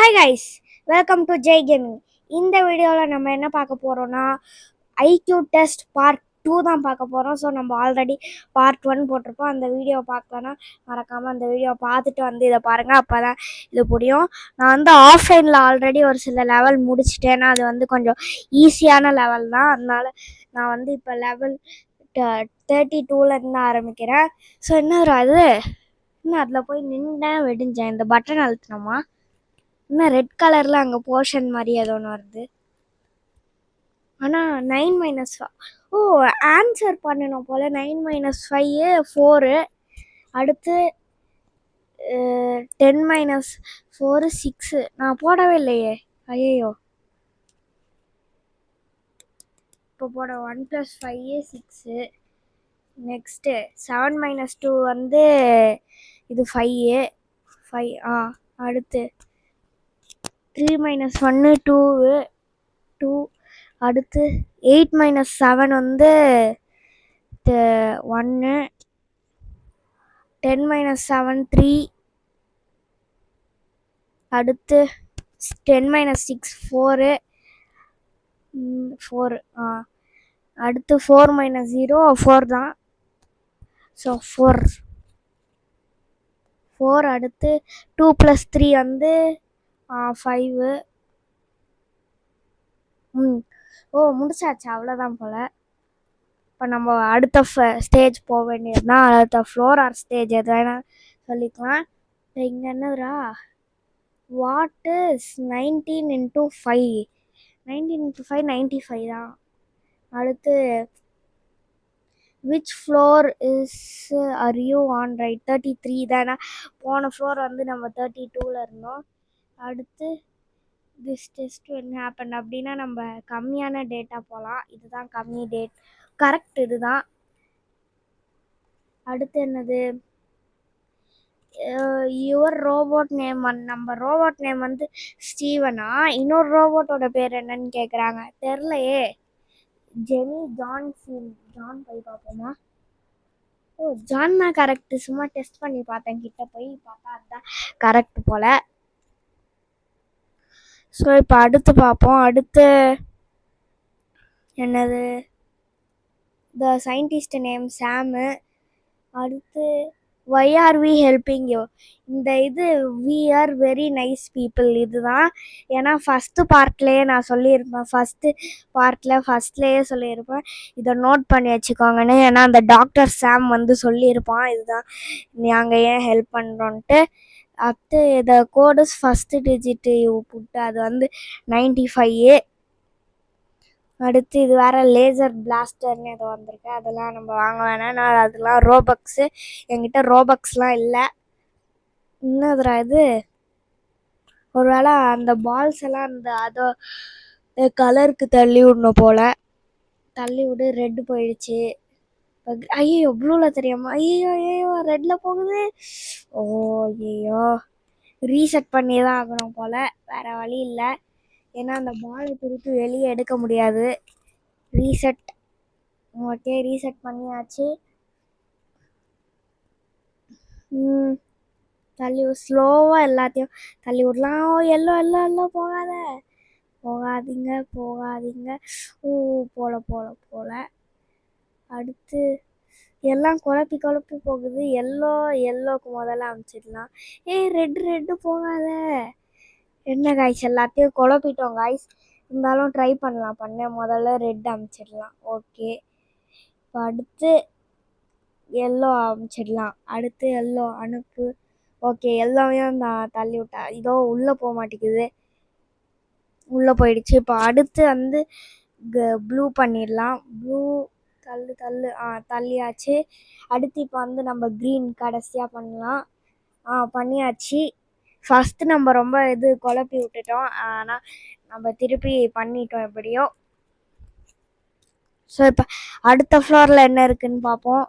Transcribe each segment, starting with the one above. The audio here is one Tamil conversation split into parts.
Hi guys, welcome to Jai gaming. இந்த வீடியோவில் நம்ம என்ன பார்க்க போகிறோன்னா ஐக்யூ டெஸ்ட் பார்ட் 2 தான் பார்க்க போகிறோம். ஸோ நம்ம ஆல்ரெடி பார்ட் 1 போட்டிருப்போம். அந்த வீடியோ பார்க்கலன்னா மறக்காமல் அந்த வீடியோ பார்த்துட்டு வந்து இதை பாருங்கள். அப்போ தான் இது புரியும். நான் வந்து ஆஃப்லைனில் ஆல்ரெடி ஒரு சில லெவல் முடிச்சிட்டேன்னா அது வந்து கொஞ்சம் ஈஸியான லெவல் தான். அதனால நான் வந்து இப்போ லெவல் 32லேருந்து ஆரம்பிக்கிறேன். ஸோ என்ன அது இன்னும் அதில் போய் நின்றேன் வெடிஞ்சேன். இந்த பட்டன் அழுத்தினோமா இன்னும் ரெட் கலரில் அங்கே போர்ஷன் மாதிரி ஏதோ ஒன்று வருது. ஆனால் 9 - 5 ஆன்சர் பண்ணணும் போல். 9 - 5 4. அடுத்து 10 - 4 6. நான் போடவே இல்லையே, ஐயோ. இப்போ போட 1 + 5 6. நெக்ஸ்ட்டு 7 - 2 வந்து இது 5. அடுத்து 3 - 1 2. அடுத்து 8 - 7 வந்து 1. 10 - 7 3. அடுத்து 10 - 6 4. அடுத்து 4 - 0 4 தான். ஸோ 4. அடுத்து 2 + 3 வந்து 5. முடிச்சாச்சு, அவ்வளோதான் போல். இப்போ நம்ம அடுத்த ஸ்டேஜ் போக வேண்டியதுதான். அடுத்த ஃப்ளோர் ஆர் ஸ்டேஜ் எது வேணால் சொல்லிக்கலாம். இப்போ இங்கே என்னதுரா, வாட் இஸ் 19 × 5? 19 × 5 95 தான். அடுத்து which floor are you on right? 33 தானே. போன ஃப்ளோர் வந்து நம்ம 32ல் இருந்தோம். அடுத்து திஸ் டெஸ்ட் என்ன ஹேப்பன் அப்படின்னா நம்ம கம்மியான டேட்டா போகலாம். இதுதான் கம்மி டேட், கரெக்ட் இதுதான். அடுத்து என்னது, யுவர் ரோபோட் நேம். நம்ம ரோபோட் நேம் வந்து ஸ்டீவனா? இன்னொரு ரோபோட்டோட பேர் என்னன்னு கேட்குறாங்க, தெரிலையே. ஜெனி ஜான் போய் பார்ப்போமா? ஜான் தான் கரெக்டு. சும்மா டெஸ்ட் பண்ணி பார்த்தேன், கிட்ட போய் பார்த்தா அதுதான் கரெக்ட் போல். ஸோ இப்போ அடுத்து பார்ப்போம். அடுத்து என்னது, த சயின்டிஸ்ட் நேம் சாமு. அடுத்து why are we helping you? இந்த இது we are very nice people இதுதான். ஏன்னா ஃபஸ்ட்டு பார்ட்லேயே நான் சொல்லியிருப்பேன், ஃபஸ்ட்லேயே சொல்லியிருப்பேன் இதை நோட் பண்ணி வச்சுக்கோங்கன்னு. ஏன்னா அந்த டாக்டர் சாம் வந்து சொல்லியிருப்பான் இதுதான் நாங்கள் ஏன் ஹெல்ப் பண்ணுறோன்ட்டு. அடுத்து த கோடஸ் ஃபஸ்ட்டு டிஜிட் யூ புட்டு, அது வந்து 95. அடுத்து இது வேறு லேசர் பிளாஸ்டர்னு ஏதோ வந்திருக்கு, அதெல்லாம் நம்ம வாங்க வேணாம். நான் அதெல்லாம் ரோபக்ஸு, என்கிட்ட ரோபக்ஸ்லாம் இல்லை. இன்னதுரா இது, ஒரு வேளை அந்த பால்ஸ் எல்லாம் அந்த அதோ கலருக்கு தள்ளி விடணும் போல். தள்ளி விடு, ரெட்டு போயிடுச்சு. ஐயோ ப்ளூவில் தெரியாமா? ஐயோ ரெட்டில் போகுது. ஐயோ ரீசெட் பண்ணி தான் ஆகணும் போல், வேறு வழி இல்லை. ஏன்னா அந்த பாலை திருப்பி வெளியே எடுக்க முடியாது. ரீசெட். ஓகே, ரீசெட் பண்ணியாச்சு. தள்ளி ஸ்லோவாக எல்லாத்தையும் தள்ளி விடலாம். எல்லாம் போகாதீங்க. போல. அடுத்து எல்லாம் குழப்பி போகுது. எல்லோக்கு முதல்ல அமைச்சிடலாம். ரெட்டு போகாத. என்ன காய்ஸ், எல்லாத்தையும் குழப்பிட்டோம் காய்ஸ். இருந்தாலும் ட்ரை பண்ண முதல்ல ரெட் அமைச்சிடலாம். ஓகே, இப்போ அடுத்து எல்லோ அமைச்சிடலாம். அடுத்து எல்லோ அனுப்பு. ஓகே, எல்லாமே நான் தள்ளி விட்டா இதோ உள்ளே போக மாட்டேங்குது. உள்ளே போயிடுச்சு. இப்போ அடுத்து வந்து ப்ளூ பண்ணிடலாம். ப்ளூ தள்ளியாச்சு. அடுத்து இப்போ வந்து நம்ம க்ரீன் கடைசியாக பண்ணலாம். பண்ணியாச்சு. ஃபஸ்ட்டு நம்ம ரொம்ப குழப்பி விட்டுட்டோம், ஆனால் நம்ம திருப்பி பண்ணிட்டோம் எப்படியோ. ஸோ இப்போ அடுத்த ஃப்ளோரில் என்ன இருக்குதுன்னு பார்ப்போம்.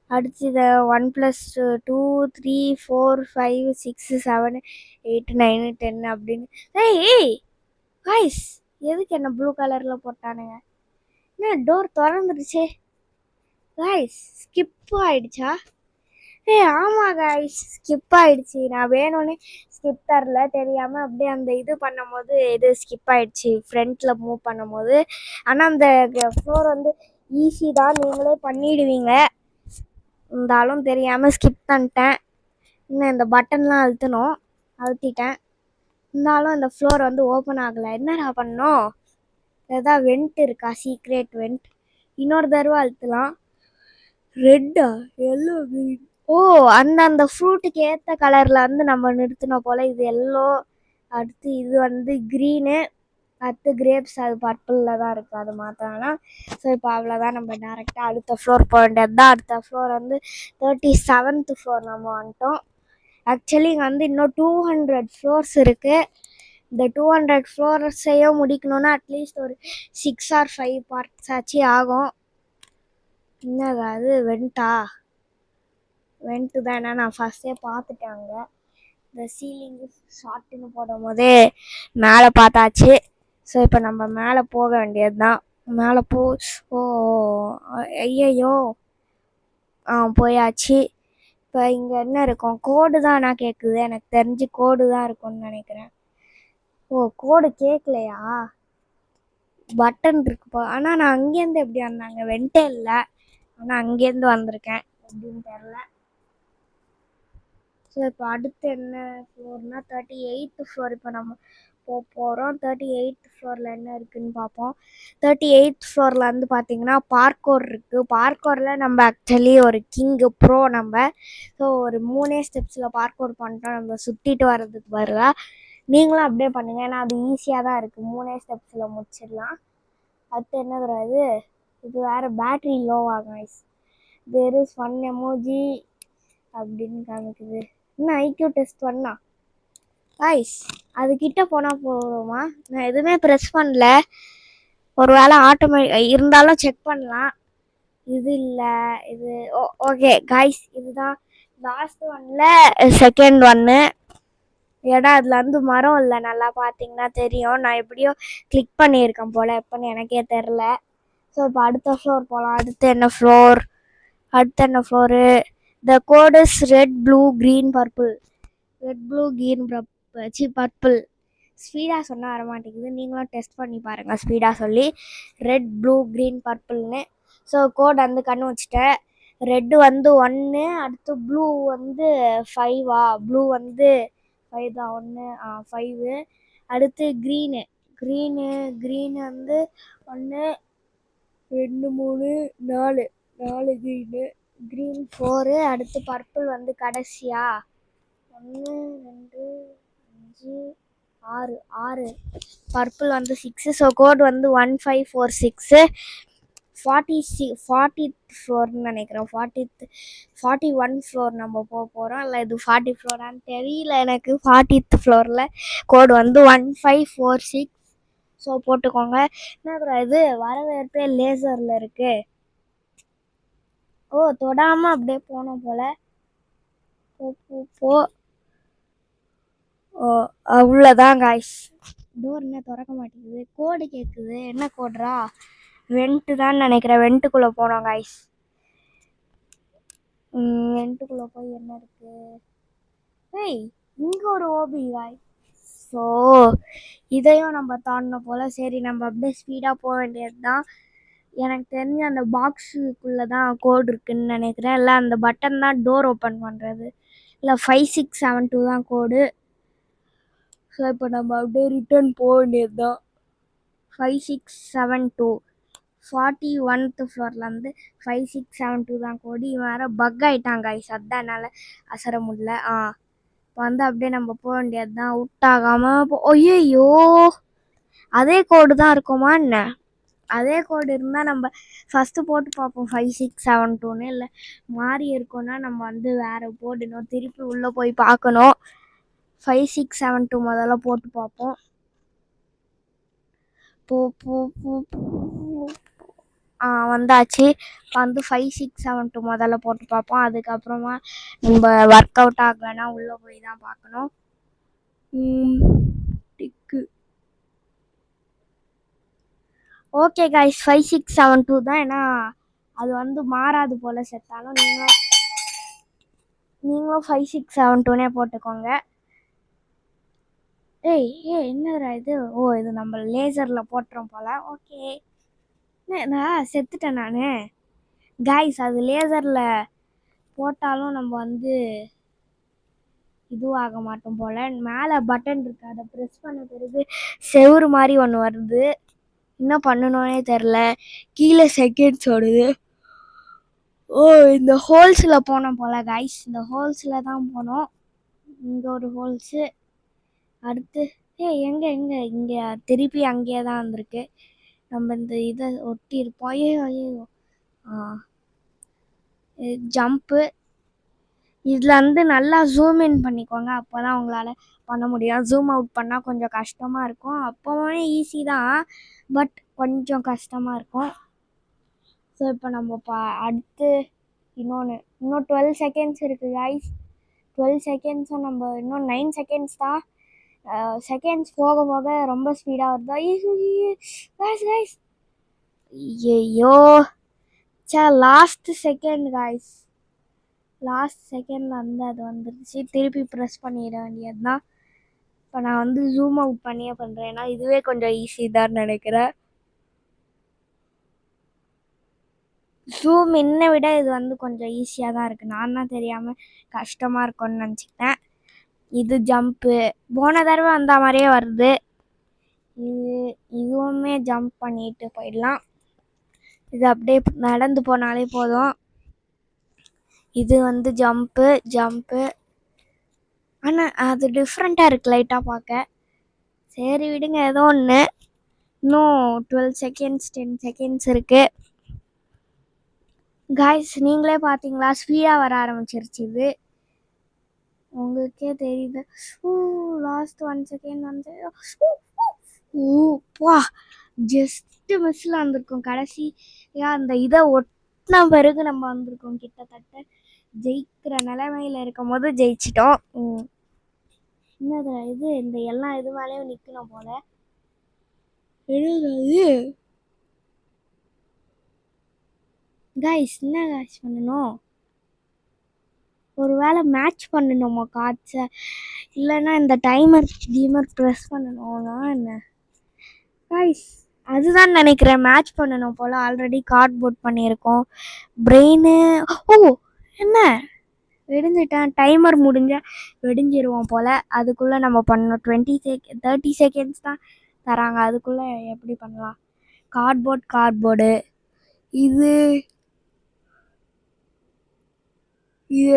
அடுத்து இதை 1 + 2 3 4 5 6 7 8 9 10 அப்படின்னு. காய்ஸ், எதுக்கு என்ன ப்ளூ கலரில் போட்டானுங்க? என்ன டோர் திறந்துடுச்சு காய்ஸ்? ஸ்கிப் ஆகிடுச்சா? ஆமா கைஸ், ஸ்கிப் ஆயிடுச்சு. நான் வேணும்னே ஸ்கிப் தரல, தெரியாம அப்படியே அந்த இது பண்ணும்போது இது ஸ்கிப் ஆயிடுச்சு ஃப்ரண்ட்ல மூவ் பண்ணும்போது. ஆனா அந்த ஃப்ளோர் வந்து ஈஸி தான், நீங்களே பண்ணிடுவீங்க. இருந்தாலும் தெரியாம ஸ்கிப் பண்ணிட்டேன். இன்னும் இந்த பட்டன்லாம் அழுத்திட்டேன். இருந்தாலும் அந்த ஃப்ளோர் வந்து ஓப்பன் ஆகலை. என்னடா பண்ணோம்? ஏதாவது வெண்ட் இருக்கா? Secret went. இன்னொரு தடவை அழுத்தலாம். ரெட்டா, எல்லோ, கிரீன். ஓ, அந்த ஃப்ரூட்டுக்கு ஏற்ற கலரில் வந்து நம்ம நிறுத்தின போல். இது எல்லோ, அடுத்து இது வந்து க்ரீனு, அடுத்து கிரேப்ஸ் அது பர்பிளில் தான் இருக்குது, அது மாற்றலாம். ஸோ இப்போ அவ்வளோதான், நம்ம டேரெக்டாக அடுத்த ஃப்ளோர் போக வேண்டியது தான். அடுத்த ஃப்ளோர் வந்து 37th ஃப்ளோர் நம்ம வந்துட்டோம். ஆக்சுவலி இங்கே வந்து இன்னும் 200 ஃப்ளோர்ஸ் இருக்குது. இந்த 200 ஃப்ளோர்ஸையும் முடிக்கணும்னா அட்லீஸ்ட் ஒரு 6 or 5 பார்ட்ஸ் ஆச்சு ஆகும். என்னது அது? வெண்ட்டு தானே, நான் ஃபஸ்ட்டே பார்த்துட்டாங்க. இந்த சீலிங்கு ஷார்ட்டுன்னு போடும் போதே மேலே பார்த்தாச்சு. ஸோ இப்போ நம்ம மேலே போக வேண்டியது தான். மேலே ஓ ஐயையோ, போயாச்சு. இப்போ இங்கே என்ன இருக்கும்? கோடு தான் நான் கேட்குது. எனக்கு தெரிஞ்சு கோடு தான் இருக்கும்னு நினைக்கிறேன். ஓ, கோடு கேட்கலையா? பட்டன் இருக்குப்பா. ஆனால் நான் அங்கேருந்து எப்படி வந்தாங்க? வெண்டே இல்லை, ஆனால் அங்கேருந்து வந்திருக்கேன், எப்படின்னு தெரில. ஸோ இப்போ அடுத்து என்ன ஃப்ளோர்னா 38th ஃப்ளோர் இப்போ நம்ம போகிறோம். 38th ஃப்ளோரில் என்ன இருக்குதுன்னு பார்ப்போம். 38th ஃப்ளோரில் வந்து பார்த்திங்கன்னா பார்க்கோர் இருக்குது. பார்க்கோரில் நம்ம ஆக்சுவலி ஒரு கிங்கு ப்ரோ நம்ம. ஸோ ஒரு 3 ஸ்டெப்ஸில் பார்க்கோர் பண்ணிட்டோம். நம்ம சுற்றிட்டு வர்றதுக்கு வருவா. நீங்களும் அப்படியே பண்ணுங்கள், ஏன்னா அது ஈஸியாக தான் இருக்குது. 3 ஸ்டெப்ஸில் முடிச்சிடலாம். அடுத்து என்ன வராது? இது வேறு பேட்ரி லோவாக கைஸ். தேர் இஸ் 1 எமோஜி அப்படின்னு காமிக்குது. இன்னும் ஐக்யூ டெஸ்ட் பண்ணலாம் கைஸ். அதுக்கிட்ட போனால் போகிறோமா? நான் எதுவுமே ப்ரெஸ் பண்ணல, ஒரு வேளை ஆட்டோமேட்டிக் இருந்தாலும் செக் பண்ணலாம். இது இல்லை, இது ஓகே கைஸ், இதுதான் லாஸ்ட் ஒன்னில் செகண்ட் ஒன்று. ஏன்னா அதில் வந்து மரம் இல்லை, நல்லா பார்த்தீங்கன்னா தெரியும். நான் எப்படியோ கிளிக் பண்ணியிருக்கேன் போல், எப்போன்னு எனக்கே தெரில. ஸோ இப்போ அடுத்த ஃப்ளோர் போகலாம். அடுத்து என்ன floor? The code is red, blue, green, purple. Red, blue, green, purple. ஸ்பீடாக சொன்னால் வர மாட்டேங்குது, நீங்களும் டெஸ்ட் பண்ணி பாருங்கள் ஸ்பீடாக சொல்லி. ரெட், ப்ளூ, க்ரீன், பர்பிள்னு. ஸோ கோட் வந்து கண்ணு வச்சுட்டேன். ரெட்டு வந்து 1, அடுத்து ப்ளூ வந்து 5. ப்ளூ வந்து 5 தான், 1 5. அடுத்து க்ரீனு வந்து 1 2 3 4 க்ரீன் 4. அடுத்து பர்பிள் வந்து கடைசியா 1 2 5 6 பர்பிள் வந்து 6. ஸோ கோட் வந்து 1546. 40th ஃப்ளோர்னு நினைக்கிறேன். 41 ஃப்ளோர் நம்ம போகிறோம். இல்லை இது 40 ஃப்ளோரான்னு தெரியல எனக்கு. 40th ஃப்ளோரில் கோடு வந்து 1546. ஸோ போட்டுக்கோங்க. என்ன இது வரவேற்பே லேசரில் இருக்குது. ஓ, தொடாமல் அப்படியே போனோம் போல். போ ஓ, அவ்வளோதான் காய்ஸ். டோர் என்ன திறக்க மாட்டேங்குது, கோடு கேட்குது. என்ன கோடுரா? வெண்ட்டு தான் நினைக்கிறேன். வெண்ட்டுக்குள்ளே போனோம் காய்ஸ். வெண்ட்டுக்குள்ளே போய் என்ன இருக்குது? ஏய், இங்கே ஒரு ஓபி காய்ஸ். ஸோ இதையும் நம்ம தாண்டின போல். சரி, நம்ம அப்படியே ஸ்பீடாக போக வேண்டியது தான். எனக்கு தெரிஞ்ச அந்த பாக்ஸுக்குள்ளே தான் கோடு இருக்குதுன்னு நினைக்கிறேன். இல்லை அந்த பட்டன் தான் டோர் ஓப்பன் பண்ணுறது. இல்லை 5672 தான் கோடு. ஸோ இப்போ நம்ம அப்படியே ரிட்டர்ன் போக வேண்டியது தான். 5672 41th ஃப்ளோர்லேருந்து 5672 தான் கோடி. வேறு பக் ஆகிட்டாங்க கைஸ், அதுதான் என்னால் அசர முடியல. இப்போ வந்து அப்படியே நம்ம போக வேண்டியது தான், விட்டாகாமல். ஐயோ, அதே கோடு தான் இருக்குமா என்ன? அதே கோடு இருந்தால் நம்ம ஃபஸ்ட்டு போட்டு பார்ப்போம் 5672ன்னு. இல்லை மாறி இருக்கோன்னா நம்ம வந்து வேறு போடணும், திருப்பி உள்ளே போய் பார்க்கணும். 5672 முதல்ல போட்டு பார்ப்போம். வந்தாச்சு. வந்து 5672 முதல்ல போட்டு பார்ப்போம். அதுக்கப்புறமா நம்ம ஒர்க் அவுட் ஆகலைன்னா உள்ளே போய் தான் பார்க்கணும். டிக்கு. ஓகே கைஸ், 5672 தான். ஏன்னா அது வந்து மாறாது போல் செத்தாலும். நீங்கள் நீங்களும் 5672 போட்டுக்கோங்க. ஏய் என்னடா இது? ஓ, இது நம்ம லேசரில் போட்டுறோம் போல். ஓகே, நான் செத்துட்டேன் நான். கைஸ், அது லேசரில் போட்டாலும் நம்ம வந்து இதுவாக மாட்டோம் போல். மேலே பட்டன் இருக்கு, அதை ப்ரெஸ் பண்ண பிறகு செவுறு மாதிரி ஒன்று வருது. என்ன பண்ணணும்னே தெரில. கீழே செகண்ட்ஸ் ஓடுது. ஓ, இந்த ஹோல்ஸில் போனோம் போல் கைஸ். இந்த ஹோல்ஸில் தான் போனோம். இங்கே ஒரு ஹோல்ஸு. அடுத்து எங்கே இங்கே திருப்பி அங்கேயே தான் வந்திருக்கு. நம்ம இந்த இதை ஒட்டி இருப்போம். ஐயோ ஜம்ப்பு. இதில் வந்து நல்லா ஜூம் இன் பண்ணிக்கோங்க, அப்போ தான் உங்களால் பண்ண முடியும். ஜூம் அவுட் பண்ணால் கொஞ்சம் கஷ்டமாக இருக்கும். அப்போவே ஈஸி தான், பட் கொஞ்சம் கஷ்டமாக இருக்கும். ஸோ இப்போ நம்ம அடுத்து இன்னும் 12 செகண்ட்ஸ் இருக்குது கைஸ். 12 செகண்ட்ஸும் நம்ம இன்னும் 9 செகண்ட்ஸ் தான். செகண்ட்ஸ் போக போக ரொம்ப ஸ்பீடாக வருதா? கைஸ் ஐயோ, last second guys. Last second வந்து அது வந்துருச்சு. திருப்பி ப்ரெஸ் பண்ணிட வேண்டியது தான். இப்போ நான் வந்து ஜூம் அவுட் பண்ணியே பண்ணுறேன், ஏன்னா இதுவே கொஞ்சம் ஈஸி தான் நினைக்கிறேன். ஜூம் இன்னை விட இது வந்து கொஞ்சம் ஈஸியாக தான் இருக்குது. நான் தான் தெரியாமல் கஷ்டமாக இருக்கும்னு நினச்சிக்கிட்டேன். இது ஜம்ப்பு போன தடவை அந்த மாதிரியே வருது. இதுவுமே ஜம்ப் பண்ணிட்டு போயிடலாம். இது அப்படியே நடந்து போனாலே போதும். இது வந்து ஜம்ப்பு ஆனால் அது டிஃப்ரெண்ட்டாக இருக்குது லைட்டாக பார்க்க. சரி விடுங்க, ஏதோ ஒன்று. இன்னும் 12 செகண்ட்ஸ் 10 செகண்ட்ஸ் இருக்குது. கைஸ், நீங்களே பார்த்தீங்களா, ஸ்பீடாக வர ஆரம்பிச்சிருச்சு. இது உங்களுக்கே தெரியுது. லாஸ்ட் 1 செகண்ட் வந்து ஜஸ்ட் மிஸ்ஸில் வந்திருக்கோம். கடைசியாக அந்த இதை ஒட்டின பிறகு நம்ம வந்திருக்கோம். கிட்டத்தட்ட ஜெயிக்கிற நிலைமையில் இருக்கும் போது ஜெயிச்சிட்டோம். என்னது இது? இந்த எல்லா இது மேலேயும் நிற்கணும் போல. என்னது கைஸ்? என்ன கைஸ் பண்ணணும்? ஒரு வேளை மேட்ச் பண்ணணுமா கார்ட்ஸை? இல்லைன்னா இந்த டைமர் ப்ரெஸ் பண்ணணும்னா என்ன கைஸ்? அதுதான் நினைக்கிறேன், மேட்ச் பண்ணணும் போல். ஆல்ரெடி கார்ட்போர்ட் பண்ணியிருக்கோம். பிரெயின் என்ன வெடிஞ்சிட்டேன். டைமர் முடிஞ்சால் வெடிஞ்சிருவோம் போல். அதுக்குள்ளே நம்ம பண்ணணும். 30 செகண்ட்ஸ் தான் தராங்க. அதுக்குள்ளே எப்படி பண்ணலாம்? கார்ட்போர்டு. இது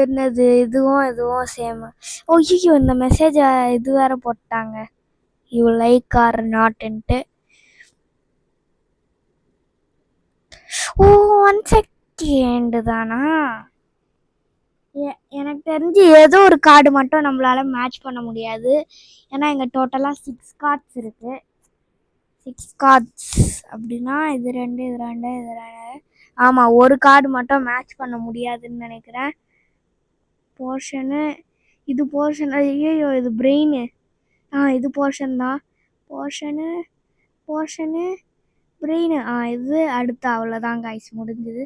என்னது? இதுவும் சேம். ஐயோ, இந்த மெசேஜை இது வேற போட்டாங்க, யூ லைக் ஆர் நாட்ன்ட்டு. 1 செகண்ட் தானா? எனக்கு தெரிஞ்சு ஏதோ ஒரு கார்டு மட்டும் நம்மளால மேட்ச் பண்ண முடியாது. ஏன்னா இங்கே டோட்டலாக 6 கார்ட்ஸ் இருக்குது. 6 கார்ட்ஸ் அப்படின்னா இது ரெண்டு. ஆமாம், ஒரு கார்டு மட்டும் மேட்ச் பண்ண முடியாதுன்னு நினைக்கிறேன். போர்ஷனு, இது போர்ஷன். ஐயோ, இது பிரெயின். இது போர்ஷன் தான். Portion brain. இது அடுத்து. அவ்வளோதான் கைஸ், முடிஞ்சுது.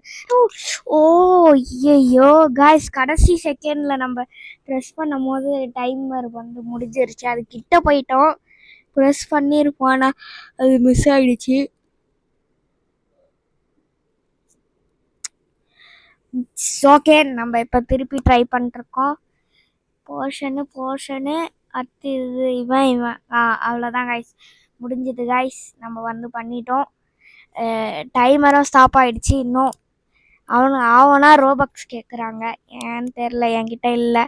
ஐயோ கைஸ், கடைசி செகண்டில் நம்ம ப்ரெஸ் பண்ணும் போது டைமர் வந்து முடிஞ்சிருச்சு. அது கிட்ட போயிட்டோம். ப்ரெஸ் பண்ணியிருப்போம், ஆனால் அது மிஸ் ஆகிடுச்சு. ஓகே, நம்ம இப்போ திருப்பி ட்ரை பண்ணிருக்கோம். போர்ஷனு அடுத்து இது இவன். அவ்வளோதான் கைஸ், முடிஞ்சது கைஸ். நம்ம வந்து பண்ணிட்டோம். டைமரும் ஸ்டாப் ஆகிடுச்சு. இன்னும் அவனா ரோபக்ஸ் கேட்குறாங்க, ஏன்னு தெரில, என்கிட்ட இல்லை.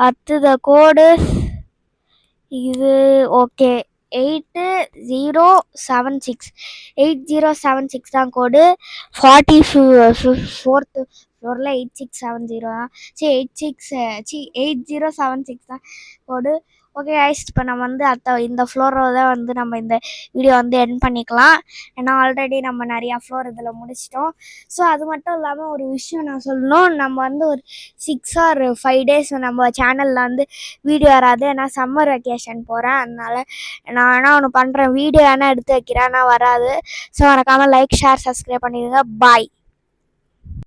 அடுத்தது கோடு இது. ஓகே, 8076 தான் கோடு. 44th ஃப்ளோரில் 8670 தான். 8076 தான் கோடு. ஓகே கைஸ், இப்போ நம்ம வந்து இந்த ஃப்ளோரை தான் வந்து நம்ம இந்த வீடியோ வந்து எண்ட் பண்ணிக்கலாம். ஏன்னா ஆல்ரெடி நம்ம நிறையா ஃப்ளோர் இதில் முடிச்சிட்டோம். ஸோ அது மட்டும் இல்லாமல் ஒரு விஷயம் நான் சொல்லணும். நம்ம வந்து ஒரு 6 or 5 days நம்ம சேனலில் வந்து வீடியோ வராது. ஏன்னா சம்மர் வெக்கேஷன் போகிறேன், அதனால நான் வேணா ஒன்று பண்ணுறேன், வீடியோ வேணால் எடுத்து வைக்கிறேன், ஆனால் வராது. ஸோ மறக்காமல் லைக், ஷேர், சப்ஸ்கிரைப் பண்ணிடுங்க. பாய்.